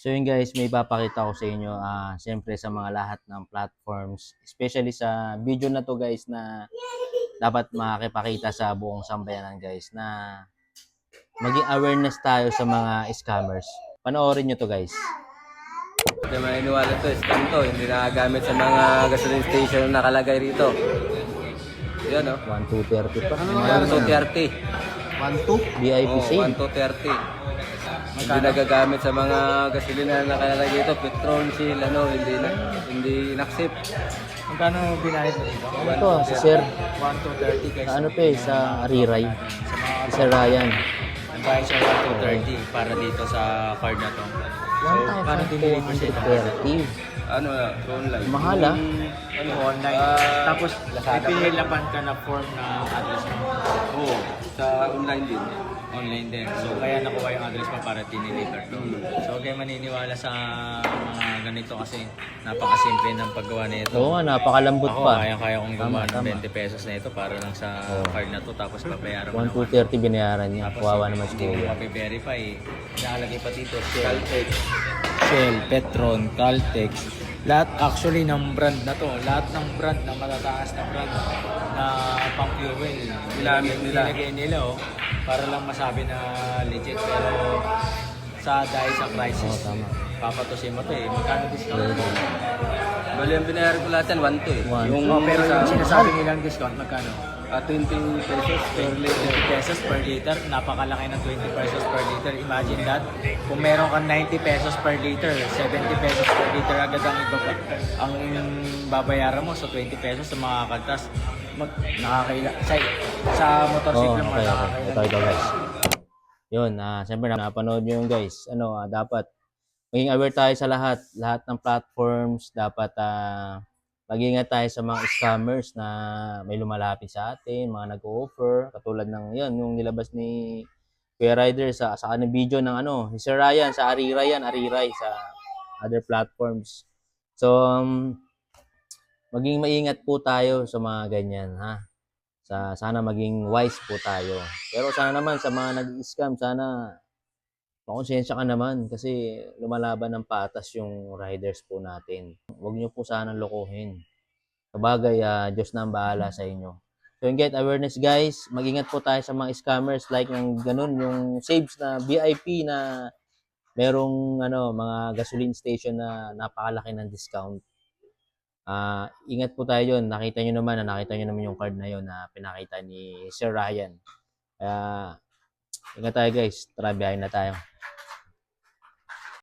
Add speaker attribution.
Speaker 1: So yun guys, may papakita ko sa inyo, siyempre sa mga lahat ng platforms, especially sa video na to guys na dapat makakipakita sa buong sambayanan guys na maging awareness tayo sa mga scammers. Panoorin nyo to guys.
Speaker 2: Hindi maniniwala to, scam to. Hindi nakagamit sa mga gasoline station na nakalagay rito. Yan o.
Speaker 1: 1, 2, 30 pa.
Speaker 2: Ano 1,230.
Speaker 1: 1, 2? VIP
Speaker 2: Oh,
Speaker 1: sale.
Speaker 2: 1,230. Hindi nagagamit sa mga gasolina na nakalagay dito. Petron, Shell, hindi in-accept.
Speaker 3: Magkano binayad mo dito?
Speaker 1: Ano to? Si Sir,
Speaker 3: 1,230 guys.
Speaker 1: sa ano to eh, sa Ariray. Si Sir Ryan.
Speaker 3: Nagbayad siya 1,230 para dito sa card na to. So, paano diniliver siya?
Speaker 1: 1,430.
Speaker 2: Ano na, online.
Speaker 1: Mahal ah.
Speaker 3: Ano, online. Tapos, may pinilapan ka na form na address mo.
Speaker 2: Oo, sa online din.
Speaker 3: Online din. So, kaya nakuha yung address mo para diniliver to. So, huwag kayo maniniwala sa mga ganito kasi napakasimple ng paggawa nito.
Speaker 1: Oo nga, napakalambot
Speaker 3: Ako,
Speaker 1: pa.
Speaker 3: kaya kong gumawa
Speaker 1: Tama,
Speaker 3: ng 20 pesos na ito para lang sa card na to. Tapos, papayaran mo
Speaker 1: 1, 2, 30 binayaran niya.
Speaker 3: Tapos,
Speaker 1: Kawawa naman si
Speaker 3: hindi mo
Speaker 1: Kuya.
Speaker 3: mapiverify. Nakalagay pa dito, Shell,
Speaker 2: Caltex.
Speaker 3: Shell, Petron, Caltex. Lahat actually ng brand na to. Lahat ng brand na matataas na brand na pang fuel.
Speaker 2: Ginamit nila.
Speaker 3: Nilagay nila para lang masabi na legit. Pero dahil sa crisis,
Speaker 1: tama.
Speaker 3: papatusin mo to Magkano discount?
Speaker 2: Bali, ang binayaran ko lahat yan, 1 to eh.
Speaker 3: Pero yung sinasabi nilang discount, magkano?
Speaker 2: 20 pesos per liter.
Speaker 3: 20 pesos per liter, napakalaki ng 20 pesos per liter. Imagine that. Kung meron kang 90 pesos per liter, 70 pesos per liter agad ang babayaran mo. So 20 pesos sa mga kaltas. Sa motorsiklo mo,
Speaker 1: Okay.
Speaker 3: nakakailan.
Speaker 1: Ito guys. Yun, siyempre napanood nyo yun guys. Dapat maging aware tayo sa lahat ng platforms. Dapat mag-ingat tayo sa mga scammers na may lumalapit sa atin, mga nag-o-offer, katulad ng yun, yung nilabas ni Kuya Rider sa kanang video ng si Sir Ryan, sa Ariray sa other platforms. So, maging maingat po tayo sa mga ganyan, ha? Sana maging wise po tayo. Pero sana naman sa mga nag-scam, sana makonsensya ka naman kasi lumalaban ng patas yung riders po natin. Huwag nyo po sanang lokohin. Sabagay, Diyos na ang bahala sa inyo. So, yung get awareness guys, mag-ingat po tayo sa mga scammers like yung ganun, yung saves na VIP na merong mga gasoline station na napakalaki ng discount. Ingat po tayo yun. Nakita nyo naman yung card na yun na pinakita ni Sir Ryan. Kaya, ingat tayo guys. Tara, biyahin na tayo.